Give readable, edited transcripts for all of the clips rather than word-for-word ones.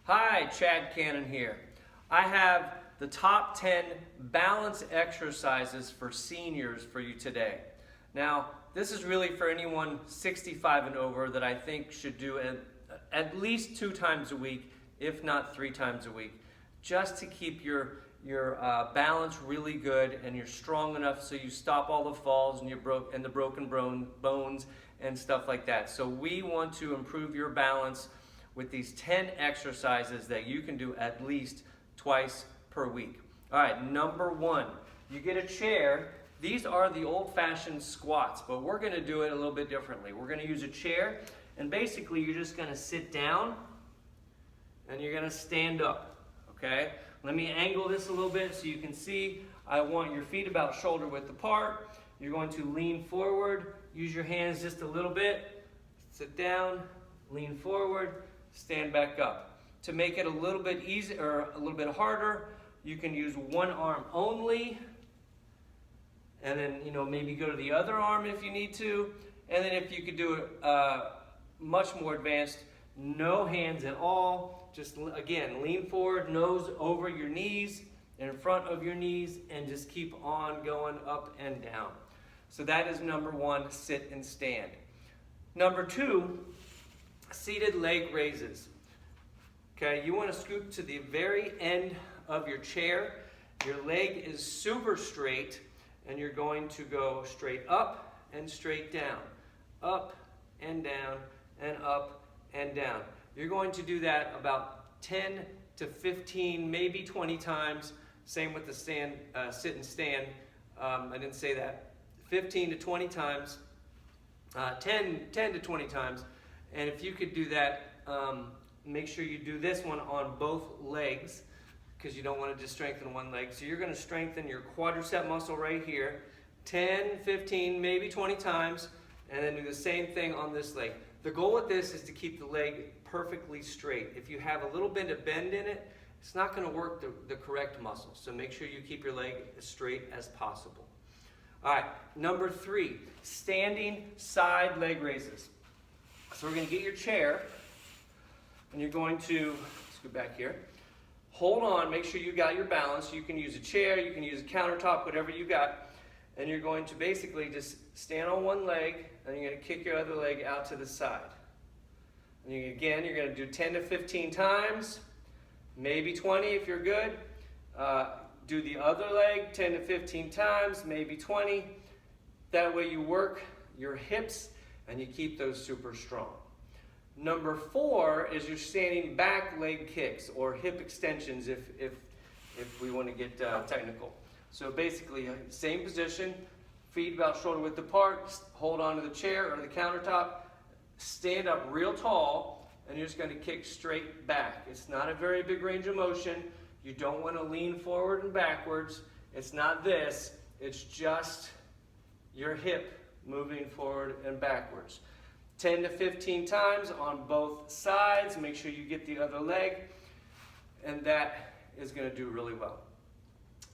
Hi, Chad Cannon here. I have the top 10 balance exercises for seniors for you today. Now, this is really for anyone 65 and over that I think should do at least 2 times a week, if not 3 times a week, just to keep your balance really good and you're strong enough so you stop all the falls and the broken bones and stuff like that. So we want to improve your balance with these 10 exercises that you can do at least twice per week. All right, number 1, you get a chair. These are the old-fashioned squats, but we're gonna do it a little bit differently. We're gonna use a chair, and basically you're just gonna sit down and you're gonna stand up, okay? Let me angle this a little bit so you can see. I want your feet about shoulder width apart. You're going to lean forward, use your hands just a little bit, sit down, lean forward, stand back up. To make it a little bit easier or a little bit harder, you can use one arm only, and then maybe go to the other arm if you need to. And then if you could do it much more advanced, no hands at all. Just again, lean forward, nose over your knees, in front of your knees, and just keep on going up and down. So that is number 1, sit and stand. Number 2, seated leg raises. Okay, you want to scoot to the very end of your chair. Your leg is super straight, and you're going to go straight up and straight down, up and down, and up and down. You're going to do that about 10 to 15, maybe 20 times. Same with the stand, sit and stand. I didn't say that. 15 to 20 times, 10 to 20 times. And if you could do that, make sure you do this one on both legs, because you don't want to just strengthen one leg. So you're going to strengthen your quadricep muscle right here, 10, 15, maybe 20 times, and then do the same thing on this leg. The goal with this is to keep the leg perfectly straight. If you have a little bit of bend in it, it's not going to work the correct muscle. So make sure you keep your leg as straight as possible. All right, number 3, standing side leg raises. So we're going to get your chair, and you're going to, let's go back here, hold on, make sure you got your balance. You can use a chair, you can use a countertop, whatever you got, and you're going to basically just stand on one leg, and you're going to kick your other leg out to the side. And again, you're going to do 10 to 15 times, maybe 20 if you're good. Do the other leg 10 to 15 times, maybe 20. That way you work your hips and you keep those super strong. Number 4 is your standing back leg kicks, or hip extensions if we want to get technical. So basically, same position, feet about shoulder width apart, hold on to the chair or the countertop, stand up real tall, and you're just going to kick straight back. It's not a very big range of motion. You don't want to lean forward and backwards. It's not this. It's just your hip moving forward and backwards. 10 to 15 times on both sides. Make sure you get the other leg, and that is going to do really well.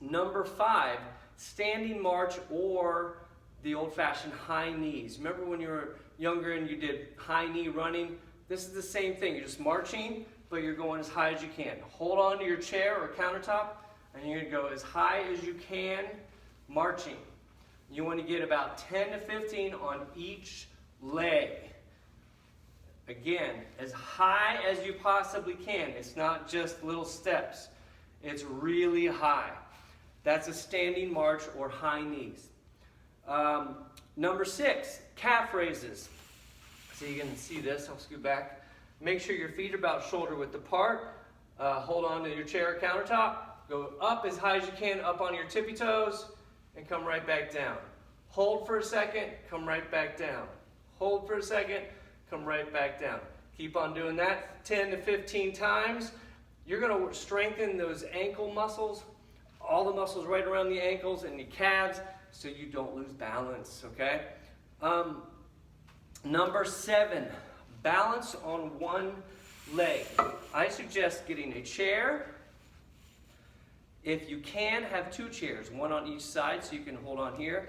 Number 5, standing march, or the old-fashioned high knees. Remember when you were younger and you did high knee running? This is the same thing. You're just marching, but you're going as high as you can. Hold on to your chair or countertop, and you're going to go as high as you can, marching. You want to get about 10 to 15 on each leg. Again, as high as you possibly can. It's not just little steps. It's really high. That's a standing march or high knees. Number 6, calf raises. So you can see this. I'll scoot back. Make sure your feet are about shoulder width apart. Hold on to your chair or countertop. Go up as high as you can, up on your tippy toes, and come right back down. Hold for a second, come right back down. Hold for a second, come right back down. Keep on doing that 10 to 15 times. You're going to strengthen those ankle muscles, all the muscles right around the ankles and the calves, so you don't lose balance, okay? Number 7, balance on one leg. I suggest getting a chair. If you can, have 2 chairs, one on each side so you can hold on here.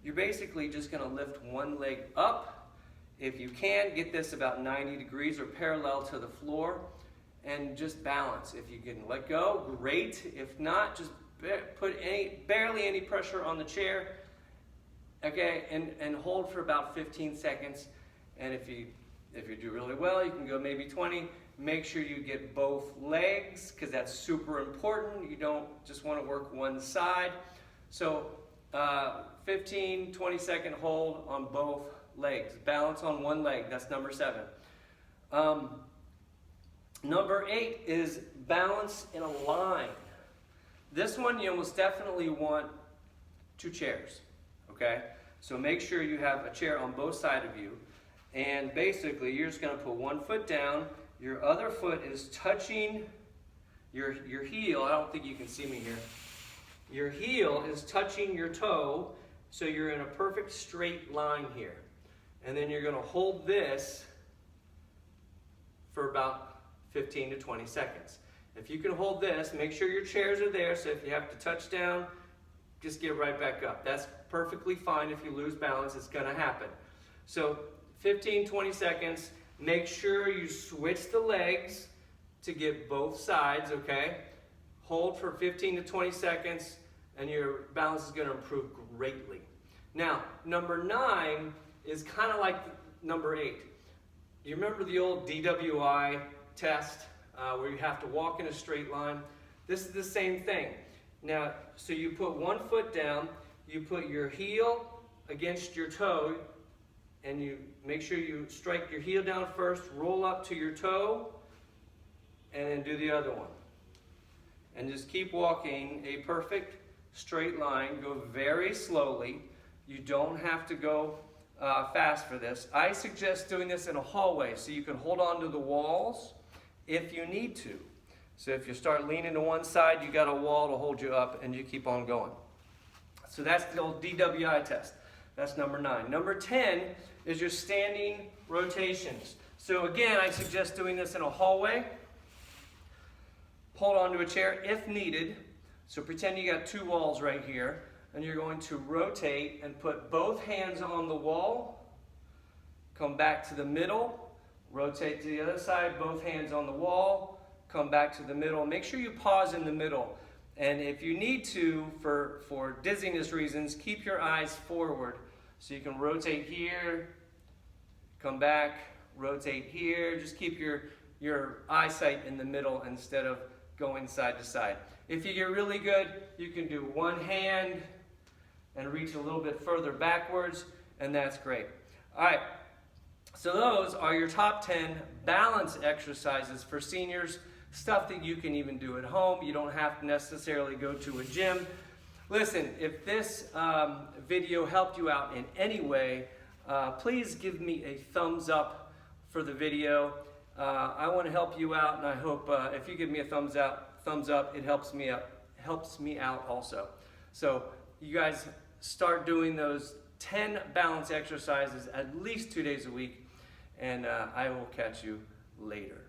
You're basically just going to lift one leg up. If you can, get this about 90 degrees or parallel to the floor. and just balance. If you can let go, great. If not, just put barely any pressure on the chair, okay, and hold for about 15 seconds. And if you do really well, you can go maybe 20. Make sure you get both legs, because that's super important. You don't just want to work one side. So 15, 20-second hold on both legs. Balance on one leg. That's number 7. Number 8 is balance in a line. This one you almost definitely want 2 chairs, okay? So make sure you have a chair on both sides of you. And basically, you're just going to put one foot down. Your other foot is touching your heel. I don't think you can see me here. Your heel is touching your toe, so you're in a perfect straight line here. And then you're going to hold this for about 15 to 20 seconds. If you can hold this, make sure your chairs are there, so if you have to touch down, just get right back up. That's perfectly fine. If you lose balance, it's going to happen. So 15, 20 seconds. Make sure you switch the legs to get both sides, okay? Hold for 15 to 20 seconds, and your balance is going to improve greatly. Now, number 9 is kind of like number 8. You remember the old DWI test where you have to walk in a straight line? This is the same thing. Now, so you put one foot down, you put your heel against your toe, and you make sure you strike your heel down first, roll up to your toe, and then do the other one. And just keep walking a perfect straight line. Go very slowly. You don't have to go fast for this. I suggest doing this in a hallway so you can hold on to the walls if you need to. So if you start leaning to one side, you got a wall to hold you up, and you keep on going. So that's the old DWI test. That's number 9. Number 10 is your standing rotations. So again, I suggest doing this in a hallway. Hold on to a chair if needed. So pretend you got 2 walls right here, and you're going to rotate and put both hands on the wall, come back to the middle, rotate to the other side, both hands on the wall, come back to the middle. Make sure you pause in the middle. And if you need to, for dizziness reasons, keep your eyes forward. So you can rotate here, come back, rotate here. Just keep your eyesight in the middle instead of going side to side. If you get really good, you can do one hand and reach a little bit further backwards, and that's great. All right, so those are your top 10 balance exercises for seniors, stuff that you can even do at home. You don't have to necessarily go to a gym. Listen, if this video helped you out in any way, please give me a thumbs up for the video. I want to help you out, and I hope if you give me a thumbs up, it helps me out also. So you guys start doing those 10 balance exercises at least 2 days a week, and I will catch you later.